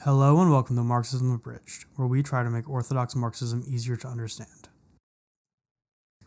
Hello and welcome to Marxism Abridged, where we try to make orthodox Marxism easier to understand.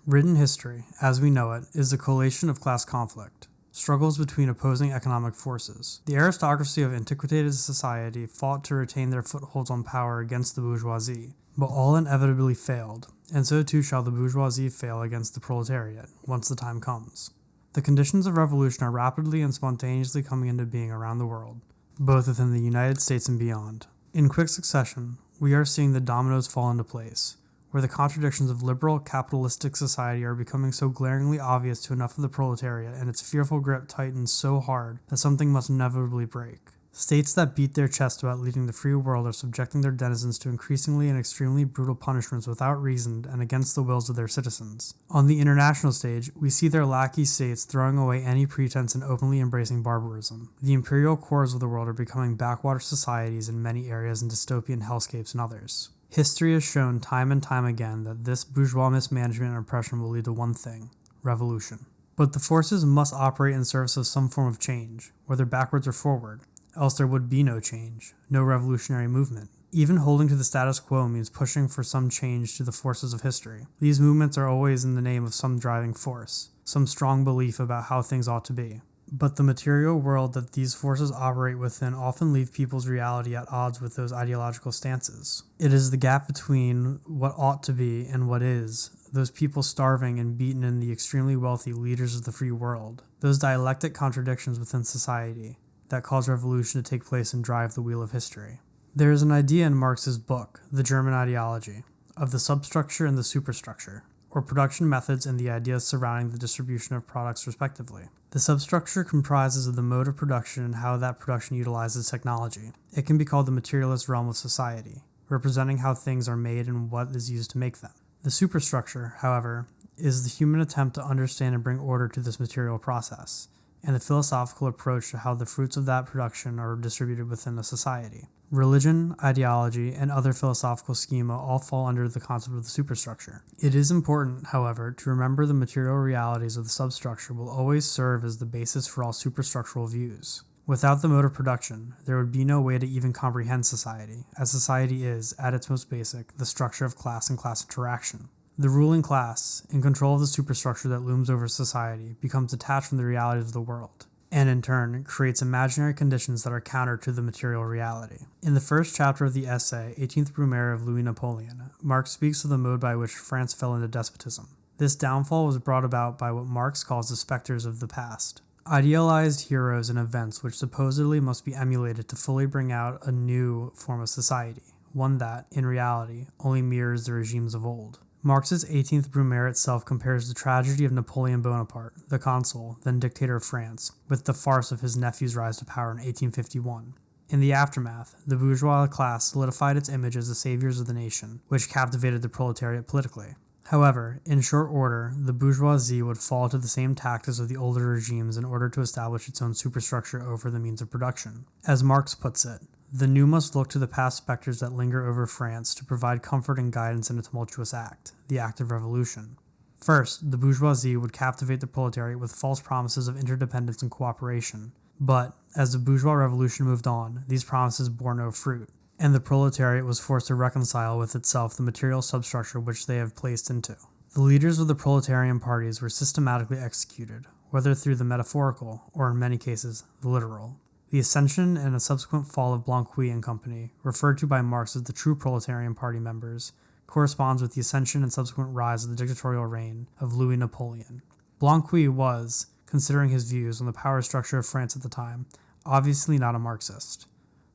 Written history, as we know it, is the collation of class conflict, struggles between opposing economic forces. The aristocracy of antiquated society fought to retain their footholds on power against the bourgeoisie, but all inevitably failed, and so too shall the bourgeoisie fail against the proletariat, once the time comes. The conditions of revolution are rapidly and spontaneously coming into being around the world, both within the United States and beyond. In quick succession, we are seeing the dominoes fall into place, where the contradictions of liberal capitalistic society are becoming so glaringly obvious to enough of the proletariat and its fearful grip tightens so hard that something must inevitably break. States that beat their chest about leading the free world are subjecting their denizens to increasingly and extremely brutal punishments without reason and against the wills of their citizens. On the international stage, we see their lackey states throwing away any pretense and openly embracing barbarism. The imperial cores of the world are becoming backwater societies in many areas and dystopian hellscapes in others. History has shown time and time again that this bourgeois mismanagement and oppression will lead to one thing: revolution. But the forces must operate in service of some form of change, whether backwards or forward. Else there would be no change, no revolutionary movement. Even holding to the status quo means pushing for some change to the forces of history. These movements are always in the name of some driving force, some strong belief about how things ought to be. But the material world that these forces operate within often leave people's reality at odds with those ideological stances. It is the gap between what ought to be and what is, those people starving and beaten in the extremely wealthy leaders of the free world, those dialectic contradictions within society, that cause revolution to take place and drive the wheel of history. There is an idea in Marx's book, The German Ideology, of the substructure and the superstructure, or production methods and the ideas surrounding the distribution of products respectively. The substructure comprises of the mode of production and how that production utilizes technology. It can be called the materialist realm of society, representing how things are made and what is used to make them. The superstructure, however, is the human attempt to understand and bring order to this material process, and the philosophical approach to how the fruits of that production are distributed within a society. Religion, ideology, and other philosophical schema all fall under the concept of the superstructure. It is important, however, to remember the material realities of the substructure will always serve as the basis for all superstructural views. Without the mode of production, there would be no way to even comprehend society, as society is, at its most basic, the structure of class and class interaction. The ruling class, in control of the superstructure that looms over society, becomes detached from the realities of the world, and in turn, creates imaginary conditions that are counter to the material reality. In the first chapter of the essay, 18th Brumaire of Louis Napoleon, Marx speaks of the mode by which France fell into despotism. This downfall was brought about by what Marx calls the specters of the past, idealized heroes and events which supposedly must be emulated to fully bring out a new form of society, one that, in reality, only mirrors the regimes of old. Marx's 18th Brumaire itself compares the tragedy of Napoleon Bonaparte, the consul, then dictator of France, with the farce of his nephew's rise to power in 1851. In the aftermath, the bourgeois class solidified its image as the saviors of the nation, which captivated the proletariat politically. However, in short order, the bourgeoisie would fall to the same tactics of the older regimes in order to establish its own superstructure over the means of production. As Marx puts it, the new must look to the past specters that linger over France to provide comfort and guidance in a tumultuous act, the act of revolution. First, the bourgeoisie would captivate the proletariat with false promises of interdependence and cooperation. But, as the bourgeois revolution moved on, these promises bore no fruit, and the proletariat was forced to reconcile with itself the material substructure which they have placed into. The leaders of the proletarian parties were systematically executed, whether through the metaphorical, or in many cases, the literal. The ascension and a subsequent fall of Blanqui and company, referred to by Marx as the true proletarian party members, corresponds with the ascension and subsequent rise of the dictatorial reign of Louis Napoleon. Blanqui was, considering his views on the power structure of France at the time, obviously not a Marxist.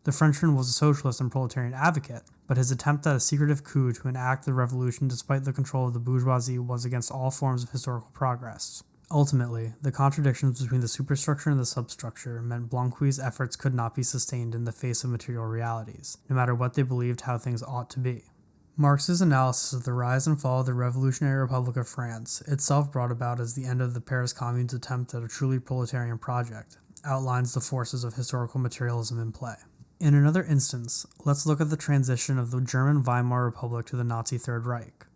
The Frenchman was a socialist and proletarian advocate, but his attempt at a secretive coup to enact the revolution despite the control of the bourgeoisie was against all forms of historical progress. Ultimately, the contradictions between the superstructure and the substructure meant Blanqui's efforts could not be sustained in the face of material realities, no matter what they believed how things ought to be. Marx's analysis of the rise and fall of the Revolutionary Republic of France, itself brought about as the end of the Paris Commune's attempt at a truly proletarian project, outlines the forces of historical materialism in play. In another instance, let's look at the transition of the German Weimar Republic to the Nazi Third Reich.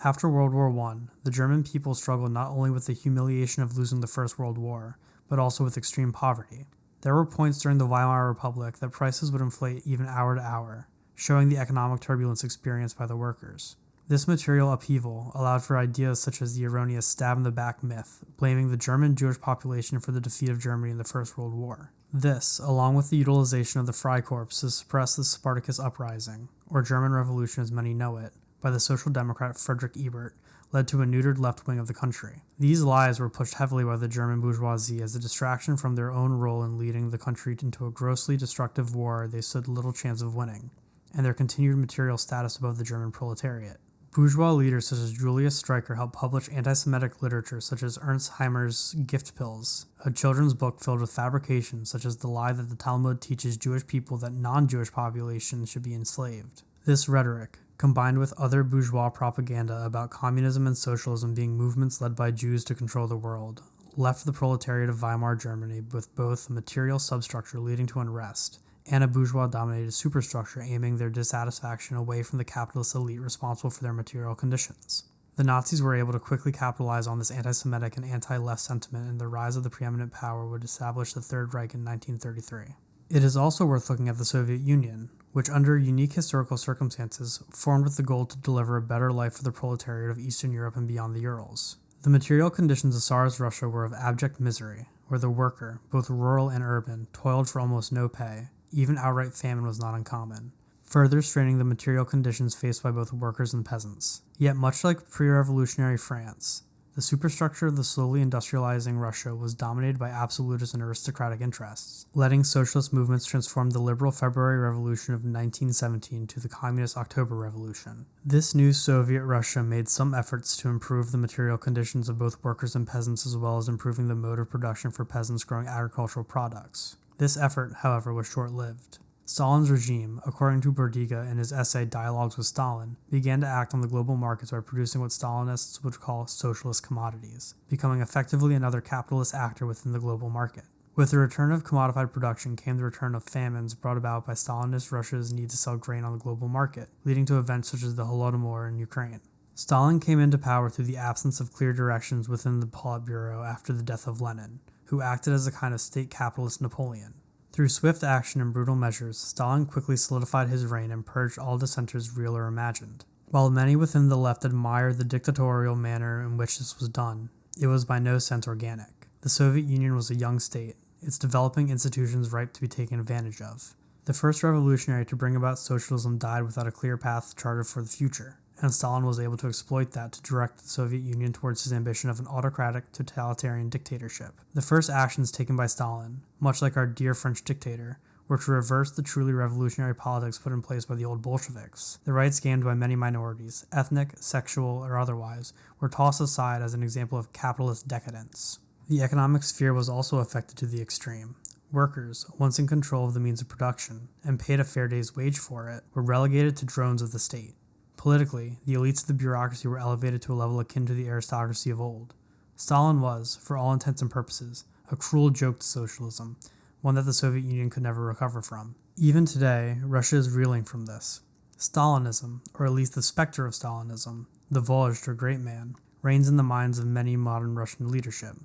After World War I, the German people struggled not only with the humiliation of losing the First World War, but also with extreme poverty. There were points during the Weimar Republic that prices would inflate even hour to hour, showing the economic turbulence experienced by the workers. This material upheaval allowed for ideas such as the erroneous stab-in-the-back myth, blaming the German Jewish population for the defeat of Germany in the First World War. This, along with the utilization of the Freikorps to suppress the Spartacus Uprising, or German Revolution as many know it, by the Social Democrat Friedrich Ebert, led to a neutered left wing of the country. These lies were pushed heavily by the German bourgeoisie as a distraction from their own role in leading the country into a grossly destructive war they stood little chance of winning, and their continued material status above the German proletariat. Bourgeois leaders such as Julius Streicher helped publish anti-Semitic literature such as Ernst Heimer's Gift Pills, a children's book filled with fabrications such as the lie that the Talmud teaches Jewish people that non-Jewish populations should be enslaved. This rhetoric, combined with other bourgeois propaganda about communism and socialism being movements led by Jews to control the world, left the proletariat of Weimar Germany with both a material substructure leading to unrest and a bourgeois-dominated superstructure aiming their dissatisfaction away from the capitalist elite responsible for their material conditions. The Nazis were able to quickly capitalize on this anti-Semitic and anti-left sentiment, and the rise of the preeminent power would establish the Third Reich in 1933. It is also worth looking at the Soviet Union, which under unique historical circumstances formed with the goal to deliver a better life for the proletariat of Eastern Europe and beyond the Urals. The material conditions of Tsarist Russia were of abject misery, where the worker, both rural and urban, toiled for almost no pay. Even outright famine was not uncommon, further straining the material conditions faced by both workers and peasants. Yet much like pre-revolutionary France, the superstructure of the slowly industrializing Russia was dominated by absolutist and aristocratic interests, letting socialist movements transform the liberal February Revolution of 1917 to the communist October Revolution. This new Soviet Russia made some efforts to improve the material conditions of both workers and peasants, as well as improving the mode of production for peasants growing agricultural products. This effort, however, was short-lived. Stalin's regime, according to Berdiga in his essay Dialogues with Stalin, began to act on the global markets by producing what Stalinists would call socialist commodities, becoming effectively another capitalist actor within the global market. With the return of commodified production came the return of famines brought about by Stalinist Russia's need to sell grain on the global market, leading to events such as the Holodomor in Ukraine. Stalin came into power through the absence of clear directions within the Politburo after the death of Lenin, who acted as a kind of state capitalist Napoleon. Through swift action and brutal measures, Stalin quickly solidified his reign and purged all dissenters real or imagined. While many within the left admired the dictatorial manner in which this was done, it was by no sense organic. The Soviet Union was a young state, its developing institutions ripe to be taken advantage of. The first revolutionary to bring about socialism died without a clear path charted for the future, and Stalin was able to exploit that to direct the Soviet Union towards his ambition of an autocratic, totalitarian dictatorship. The first actions taken by Stalin, much like our dear French dictator, were to reverse the truly revolutionary politics put in place by the old Bolsheviks. The rights gained by many minorities, ethnic, sexual, or otherwise, were tossed aside as an example of capitalist decadence. The economic sphere was also affected to the extreme. Workers, once in control of the means of production, and paid a fair day's wage for it, were relegated to drones of the state. Politically, the elites of the bureaucracy were elevated to a level akin to the aristocracy of old. Stalin was, for all intents and purposes, a cruel joke to socialism, one that the Soviet Union could never recover from. Even today, Russia is reeling from this. Stalinism, or at least the specter of Stalinism, the vozhd or great man, reigns in the minds of many modern Russian leadership.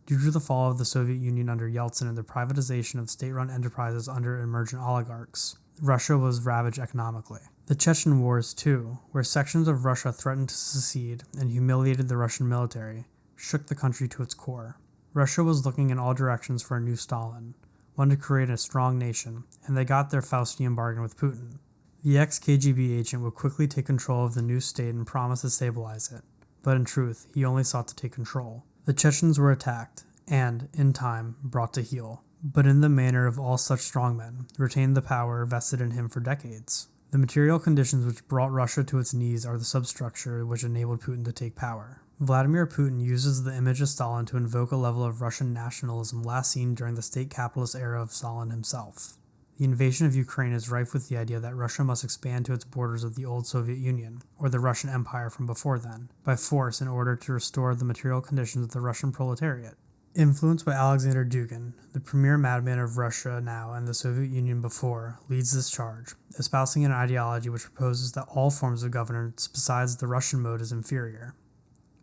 Due to the fall of the Soviet Union under Yeltsin and the privatization of state-run enterprises under emergent oligarchs, Russia was ravaged economically. The Chechen Wars, too, where sections of Russia threatened to secede and humiliated the Russian military, shook the country to its core. Russia was looking in all directions for a new Stalin, one to create a strong nation, and they got their Faustian bargain with Putin. The ex-KGB agent would quickly take control of the new state and promise to stabilize it, but in truth, he only sought to take control. The Chechens were attacked, and, in time, brought to heel, but in the manner of all such strongmen, retained the power vested in him for decades. The material conditions which brought Russia to its knees are the substructure which enabled Putin to take power. Vladimir Putin uses the image of Stalin to invoke a level of Russian nationalism last seen during the state capitalist era of Stalin himself. The invasion of Ukraine is rife with the idea that Russia must expand to its borders of the old Soviet Union, or the Russian Empire from before then, by force in order to restore the material conditions of the Russian proletariat. Influenced by Alexander Dugin, the premier madman of Russia now and the Soviet Union before, leads this charge, espousing an ideology which proposes that all forms of governance besides the Russian mode is inferior.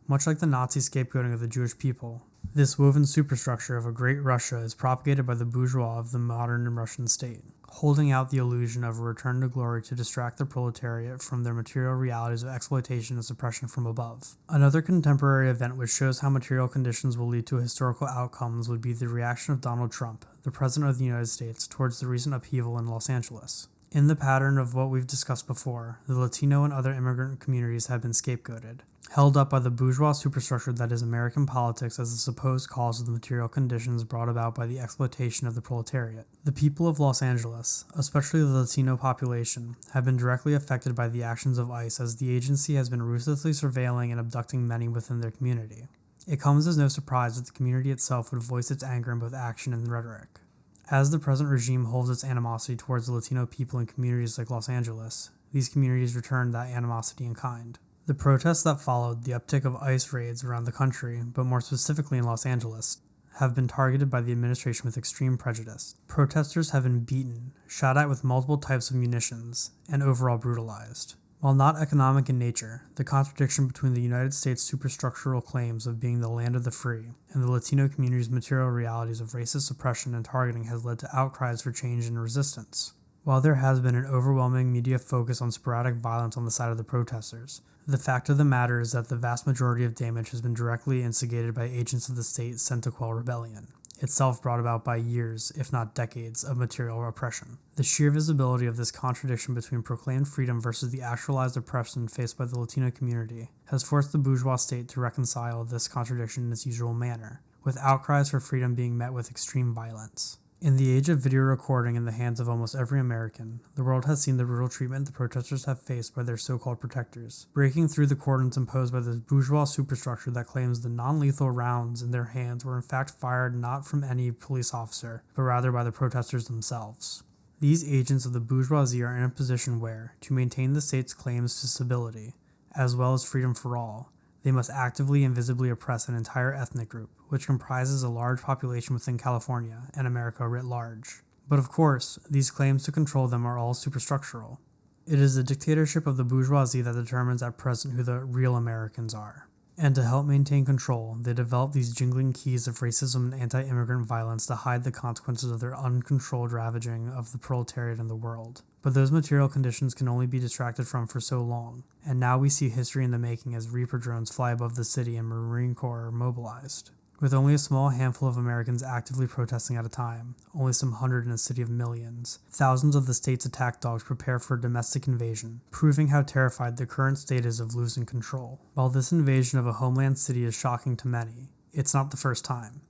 Much like the Nazi scapegoating of the Jewish people, This woven superstructure of a great Russia is propagated by the bourgeois of the modern Russian state, holding out the illusion of a return to glory to distract the proletariat from their material realities of exploitation and suppression from above. Another contemporary event which shows how material conditions will lead to historical outcomes would be the reaction of Donald Trump, the President of the United States, towards the recent upheaval in Los Angeles. In the pattern of what we've discussed before, the Latino and other immigrant communities have been scapegoated, held up by the bourgeois superstructure that is American politics as the supposed cause of the material conditions brought about by the exploitation of the proletariat. The people of Los Angeles, especially the Latino population, have been directly affected by the actions of ICE as the agency has been ruthlessly surveilling and abducting many within their community. It comes as no surprise that the community itself would voice its anger in both action and rhetoric. As the present regime holds its animosity towards the Latino people in communities like Los Angeles, these communities return that animosity in kind. The protests that followed the uptick of ICE raids around the country, but more specifically in Los Angeles, have been targeted by the administration with extreme prejudice. Protesters have been beaten, shot at with multiple types of munitions, and overall brutalized. While not economic in nature, the contradiction between the United States' superstructural claims of being the land of the free and the Latino community's material realities of racist suppression and targeting has led to outcries for change and resistance. While there has been an overwhelming media focus on sporadic violence on the side of the protesters, the fact of the matter is that the vast majority of damage has been directly instigated by agents of the state sent to quell rebellion, itself brought about by years, if not decades, of material oppression. The sheer visibility of this contradiction between proclaimed freedom versus the actualized oppression faced by the Latino community has forced the bourgeois state to reconcile this contradiction in its usual manner, with outcries for freedom being met with extreme violence. In the age of video recording in the hands of almost every American, the world has seen the brutal treatment the protesters have faced by their so-called protectors, breaking through the cordons imposed by the bourgeois superstructure that claims the non-lethal rounds in their hands were in fact fired not from any police officer, but rather by the protesters themselves. These agents of the bourgeoisie are in a position where, to maintain the state's claims to stability, as well as freedom for all, they must actively and visibly oppress an entire ethnic group, which comprises a large population within California and America writ large. But of course, these claims to control them are all superstructural. It is the dictatorship of the bourgeoisie that determines at present who the real Americans are. And to help maintain control, they develop these jingling keys of racism and anti-immigrant violence to hide the consequences of their uncontrolled ravaging of the proletariat in the world. But those material conditions can only be distracted from for so long, and now we see history in the making as Reaper drones fly above the city and Marine Corps are mobilized. With only a small handful of Americans actively protesting at a time, only some hundred in a city of millions, thousands of the state's attack dogs prepare for a domestic invasion, proving how terrified the current state is of losing control. While this invasion of a homeland city is shocking to many, it's not the first time.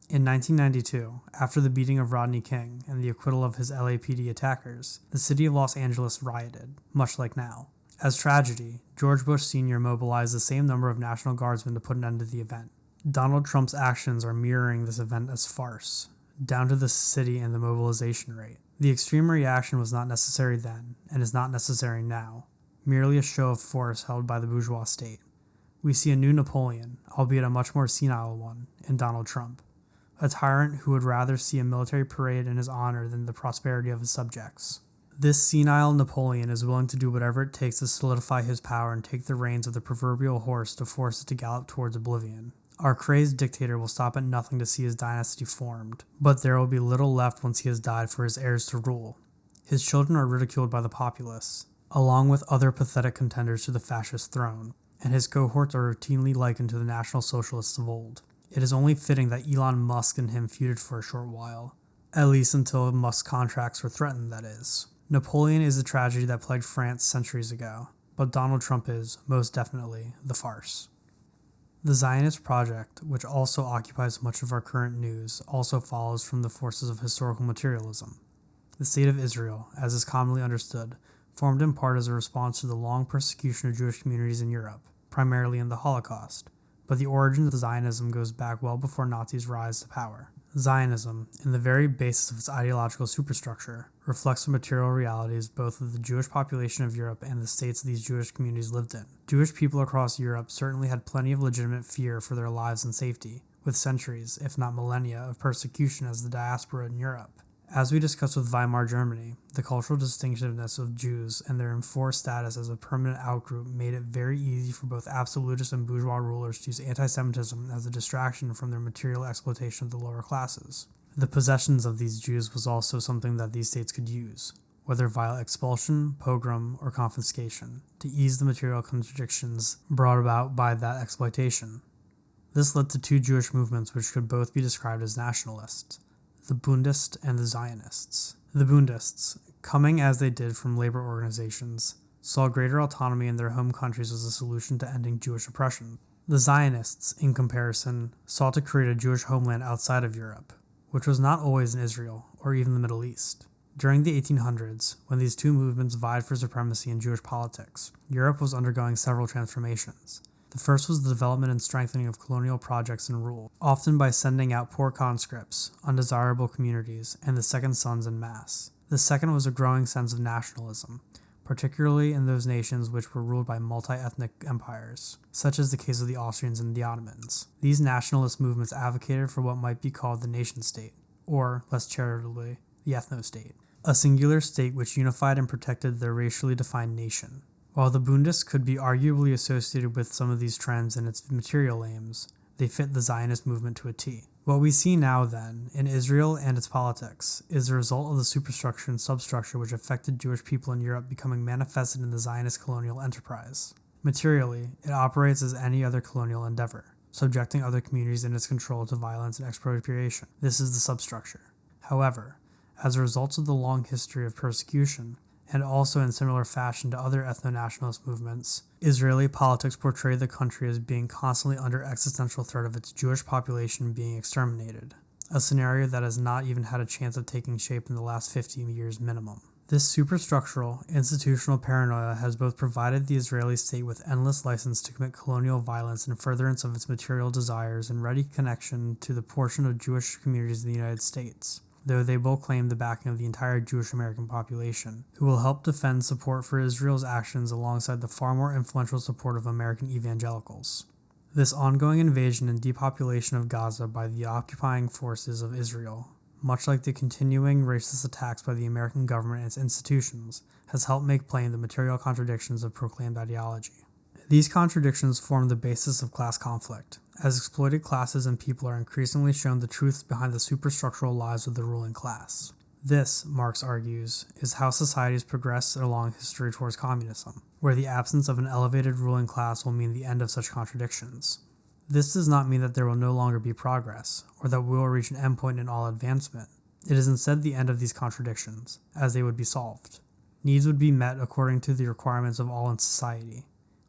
In 1992, after the beating of Rodney King and the acquittal of his LAPD attackers, the city of Los Angeles rioted, much like now. As tragedy, George Bush Sr. mobilized the same number of National Guardsmen to put an end to the event. Donald Trump's actions are mirroring this event as farce, down to the city and the mobilization rate. The extreme reaction was not necessary then, and is not necessary now, merely a show of force held by the bourgeois state. We see a new Napoleon, albeit a much more senile one, in Donald Trump, a tyrant who would rather see a military parade in his honor than the prosperity of his subjects. This senile Napoleon is willing to do whatever it takes to solidify his power and take the reins of the proverbial horse to force it to gallop towards oblivion. Our crazed dictator will stop at nothing to see his dynasty formed, but there will be little left once he has died for his heirs to rule. His children are ridiculed by the populace, along with other pathetic contenders to the fascist throne, and his cohorts are routinely likened to the National Socialists of old. It is only fitting that Elon Musk and him feuded for a short while, at least until Musk's contracts were threatened, that is. Napoleon is the tragedy that plagued France centuries ago, but Donald Trump is, most definitely, the farce. The Zionist project, which also occupies much of our current news, also follows from the forces of historical materialism. The State of Israel, as is commonly understood, formed in part as a response to the long persecution of Jewish communities in Europe, primarily in the Holocaust, but the origin of Zionism goes back well before Nazis' rise to power. Zionism, in the very basis of its ideological superstructure, reflects the material realities both of the Jewish population of Europe and the states these Jewish communities lived in. Jewish people across Europe certainly had plenty of legitimate fear for their lives and safety, with centuries, if not millennia, of persecution as the diaspora in Europe. As we discussed with Weimar Germany, the cultural distinctiveness of Jews and their enforced status as a permanent outgroup made it very easy for both absolutist and bourgeois rulers to use anti-Semitism as a distraction from their material exploitation of the lower classes. The possessions of these Jews was also something that these states could use, whether via expulsion, pogrom, or confiscation, to ease the material contradictions brought about by that exploitation. This led to two Jewish movements which could both be described as nationalists: the Bundists and the Zionists. The Bundists, coming as they did from labor organizations, saw greater autonomy in their home countries as a solution to ending Jewish oppression. The Zionists, in comparison, sought to create a Jewish homeland outside of Europe, which was not always in Israel or even the Middle East. During the 1800s, when these two movements vied for supremacy in Jewish politics, Europe was undergoing several transformations. The first was the development and strengthening of colonial projects and rule, often by sending out poor conscripts, undesirable communities, and the second sons en masse. The second was a growing sense of nationalism, particularly in those nations which were ruled by multi-ethnic empires, such as the case of the Austrians and the Ottomans. These nationalist movements advocated for what might be called the nation-state, or, less charitably, the ethno-state, a singular state which unified and protected their racially defined nation. While the Bundists could be arguably associated with some of these trends and its material aims, they fit the Zionist movement to a T. What we see now, then, in Israel and its politics, is the result of the superstructure and substructure which affected Jewish people in Europe becoming manifested in the Zionist colonial enterprise. Materially, it operates as any other colonial endeavor, subjecting other communities in its control to violence and expropriation. This is the substructure. However, as a result of the long history of persecution, and also in similar fashion to other ethno-nationalist movements, Israeli politics portray the country as being constantly under existential threat of its Jewish population being exterminated, a scenario that has not even had a chance of taking shape in the last 50 years minimum. This superstructural, institutional paranoia has both provided the Israeli state with endless license to commit colonial violence in furtherance of its material desires and ready connection to the portion of Jewish communities in the United States, though they both claim the backing of the entire Jewish American population, who will help defend support for Israel's actions alongside the far more influential support of American evangelicals. This ongoing invasion and depopulation of Gaza by the occupying forces of Israel, much like the continuing racist attacks by the American government and its institutions, has helped make plain the material contradictions of proclaimed ideology. These contradictions form the basis of class conflict, as exploited classes and people are increasingly shown the truths behind the superstructural lies of the ruling class. This, Marx argues, is how societies progress in a long history towards communism, where the absence of an elevated ruling class will mean the end of such contradictions. This does not mean that there will no longer be progress, or that we will reach an endpoint in all advancement. It is instead the end of these contradictions, as they would be solved. Needs would be met according to the requirements of all in society.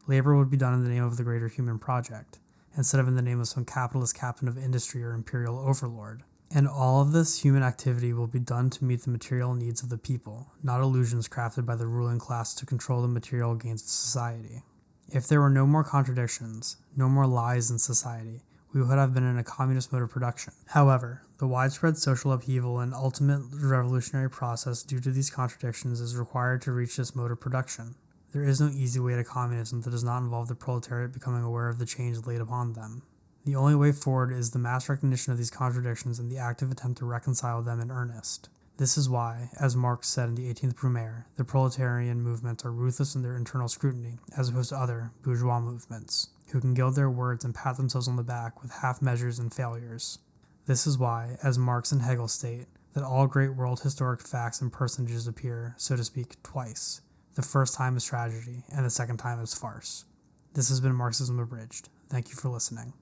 Labor would be done in the name of the greater human project, instead of in the name of some capitalist captain of industry or imperial overlord. And all of this human activity will be done to meet the material needs of the people, not illusions crafted by the ruling class to control the material gains of society. If there were no more contradictions, no more lies in society, we would have been in a communist mode of production. However, the widespread social upheaval and ultimate revolutionary process due to these contradictions is required to reach this mode of production. There is no easy way to communism that does not involve the proletariat becoming aware of the change laid upon them. The only way forward is the mass recognition of these contradictions and the active attempt to reconcile them in earnest. This is why, as Marx said in the 18th Brumaire, the proletarian movements are ruthless in their internal scrutiny, as opposed to other bourgeois movements, who can gild their words and pat themselves on the back with half measures and failures. This is why, as Marx and Hegel state, that all great world historic facts and personages appear, so to speak, twice. The first time as tragedy, and the second time as farce. This has been Marxism Abridged. Thank you for listening.